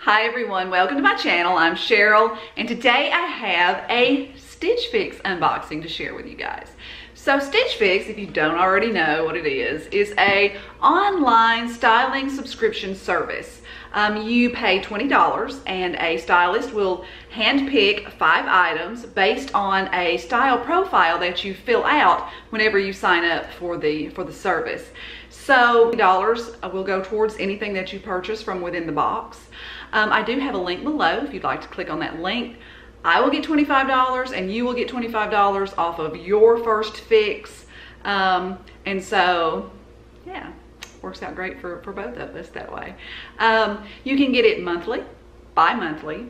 Hi everyone, welcome to my channel. I'm Cheryl and today I have a Stitch Fix unboxing to share with you guys. So Stitch Fix, if you don't already know what it is a online styling subscription service. You pay $20 and a stylist will handpick 5 items based on a style profile that you fill out whenever you sign up for the service. So $20 will go towards anything that you purchase from within the box. I do have a link below if you'd like to click on that link. I will get $25 and you will get $25 off of your first fix. And so, yeah, works out great for both of us that way. You can get it monthly, bi-monthly,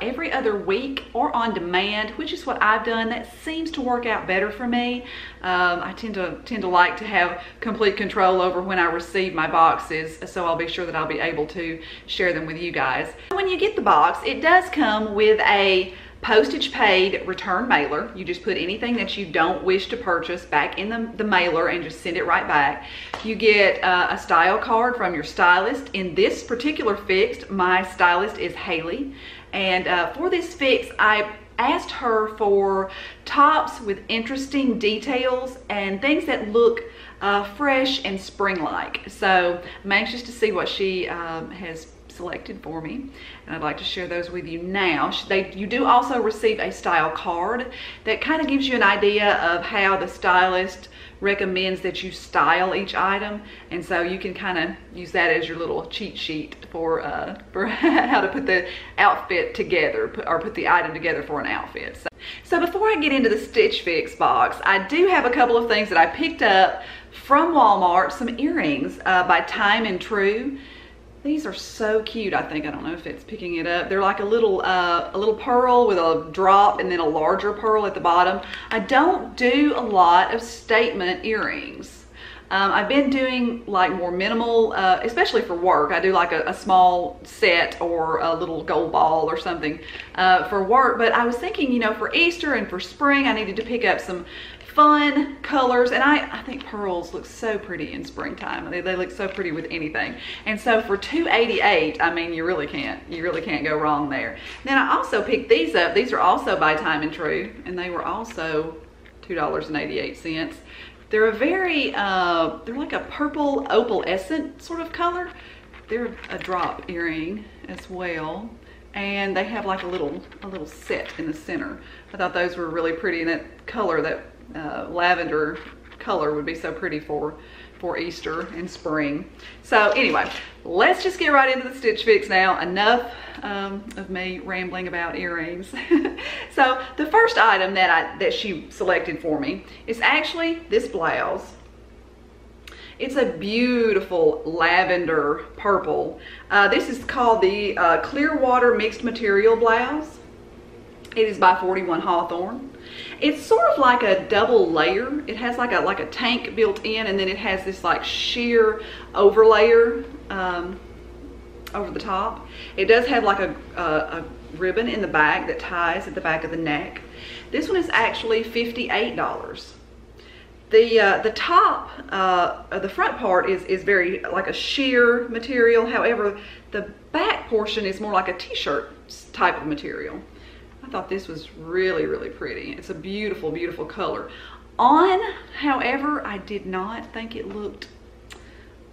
every other week, or on demand, which is what I've done. That seems to work out better for me. I tend to like to have complete control over when I receive my boxes, so I'll be sure that I'll be able to share them with you guys. When you get the box, it does come with a postage paid return mailer. You just put anything that you don't wish to purchase back in the mailer and just send it right back. You get a style card from your stylist. In this particular fix, my stylist is Haley. And for this fix, I asked her for tops with interesting details and things that look fresh and spring-like. So I'm anxious to see what she has selected for me, and I'd like to share those with you now. You do also receive a style card that kind of gives you an idea of how the stylist recommends that you style each item, and so you can kind of use that as your little cheat sheet for how to put the outfit together, put the item together for an outfit. So before I get into the Stitch Fix box, I do have a couple of things that I picked up from Walmart. Some earrings by Time and True. These are so cute. I don't know if it's picking it up. They're like a little pearl with a drop and then a larger pearl at the bottom. I don't do a lot of statement earrings. I've been doing like more minimal, especially for work. I do like a small set or a little gold ball or something for work. But I was thinking, you know, for Easter and for spring, I needed to pick up some fun colors, and I think pearls look so pretty in springtime. They look so pretty with anything. And so for $2.88, I mean, you really can't go wrong there. Then I also picked these up. These are also by Time and True, and they were also $2.88. They're a very they're like a purple opalescent sort of color. They're a drop earring as well, and they have like a little set in the center. I thought those were really pretty, and that color, that lavender color, would be so pretty for Easter and spring. So anyway, let's just get right into the Stitch Fix now. Enough of me rambling about earrings. So the first item that she selected for me is actually this blouse. It's a beautiful lavender purple. This is called the Clearwater mixed material blouse. It is by 41 Hawthorn. It's sort of like a double layer. It has like a tank built in, and then it has this like sheer overlayer over the top. It does have like a ribbon in the back that ties at the back of the neck. This one is actually $58. The top, the front part is very like a sheer material. However, the back portion is more like a t-shirt type of material. I thought this was really, really pretty. It's a beautiful, beautiful color. On, however, I did not think it looked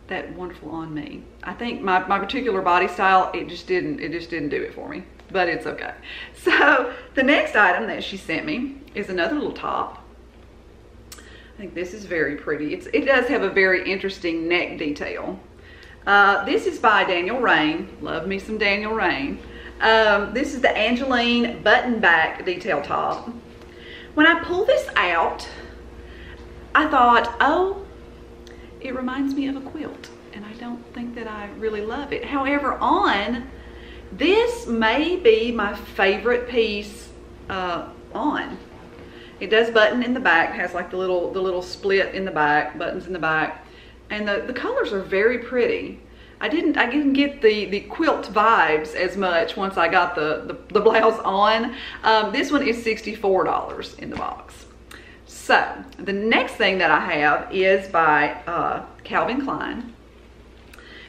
that wonderful on me. I think my particular body style, it just didn't do it for me, but it's okay. So the next item that she sent me is another little top. I think this is very pretty. It does have a very interesting neck detail. This is by Daniel Rain. Love me some Daniel Rain. This is the Angelyne button back detail top. When I pull this out, I thought, oh, it reminds me of a quilt, and I don't think that I really love it. However, on, this may be my favorite piece on. It does button in the back, has like the little split in the back, buttons in the back, and the colors are very pretty. I didn't get the quilt vibes as much once I got the blouse on. This one is $64 in the box. So the next thing that I have is by Calvin Klein.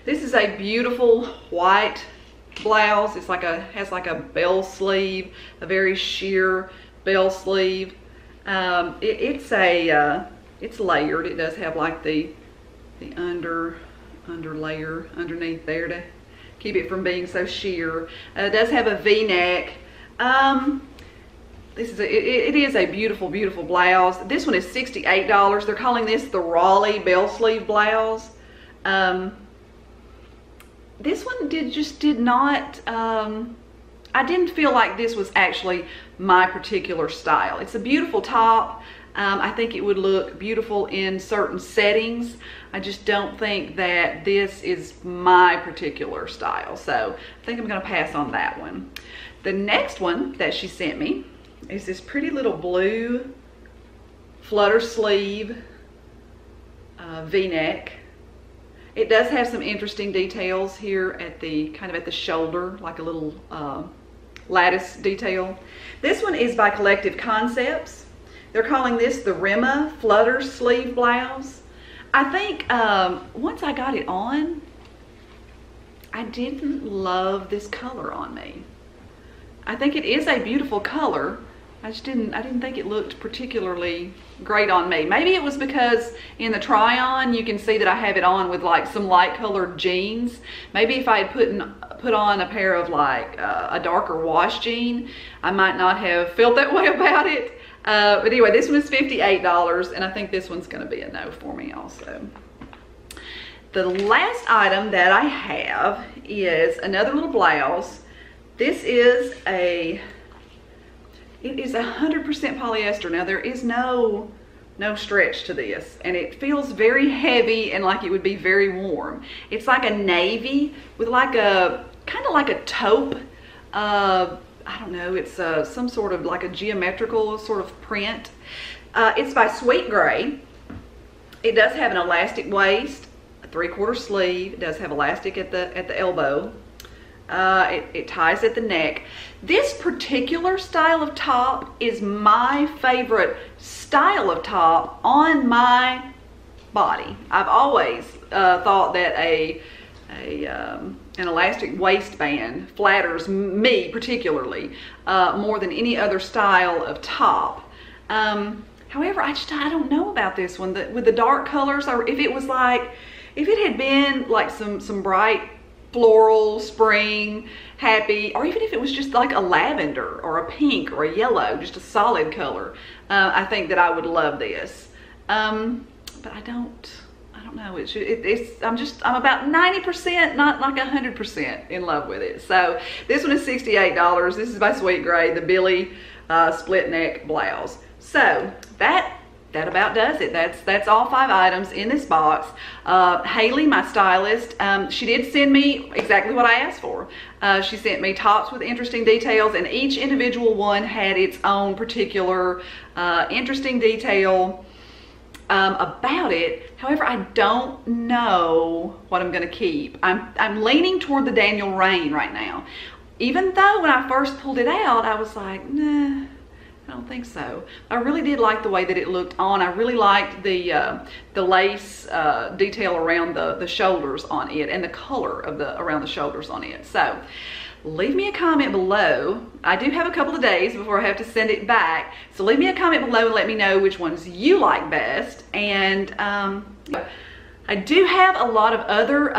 This is a beautiful white blouse. It's like has like a bell sleeve, a very sheer bell sleeve. It's layered. It does have like the under layer underneath there to keep it from being so sheer. It does have a V-neck. It is a beautiful, beautiful blouse. This one is $68. They're calling this the Rauli bell sleeve blouse. This one did not, I didn't feel like this was actually my particular style. It's a beautiful top. I think it would look beautiful in certain settings. I just don't think that this is my particular style. So I think I'm gonna pass on that one. The next one that she sent me is this pretty little blue flutter sleeve V-neck. It does have some interesting details here at the kind of at the shoulder, like a little lattice detail. This one is by Collective Concepts. They're calling this the Rimah Flutter Sleeve Blouse. I think once I got it on, I didn't love this color on me. I think it is a beautiful color. I didn't think it looked particularly great on me. Maybe it was because in the try-on you can see that I have it on with like some light colored jeans. Maybe if I had put on a pair of like a darker wash jean, I might not have felt that way about it. But anyway, this one is $58, and I think this one's gonna be a no for me also. The last item that I have is another little blouse. This is it is 100% polyester. Now there is no stretch to this, and it feels very heavy and like it would be very warm. It's like a navy with like a kind of like a taupe, I don't know, it's some sort of like a geometrical sort of print. It's by Sweet Gray. It does have an elastic waist, a 3/4 sleeve. It does have elastic at the elbow. It ties at the neck. This particular style of top is my favorite style of top on my body. I've always thought that an elastic waistband flatters me particularly more than any other style of top. However, I don't know about this one. With the dark colors, or if it had been like some bright floral, spring, happy, or even if it was just like a lavender or a pink or a yellow, just a solid color, I think that I would love this. But I don't know. I'm about 90%, not like 100% in love with it. So this one is $68. This is by Sweet Gray, the Billie split neck blouse. So that about does it. That's all 5 items in this box. Haley, my stylist, she did send me exactly what I asked for. She sent me tops with interesting details, and each individual one had its own particular interesting detail about it. However, I don't know what I'm gonna keep. I'm leaning toward the Daniel Rain right now. Even though when I first pulled it out, I was like, nah, I don't think so. I really did like the way that it looked on. I really liked the lace detail around the shoulders on it, and the color of around the shoulders on it. So leave me a comment below. I do have a couple of days before I have to send it back. So leave me a comment below and let me know which ones you like best. And I do have a lot of other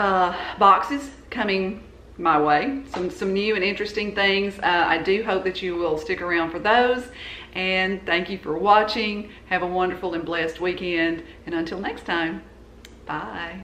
boxes coming my way, some new and interesting things. I do hope that you will stick around for those, and thank you for watching. Have a wonderful and blessed weekend, and until next time, bye.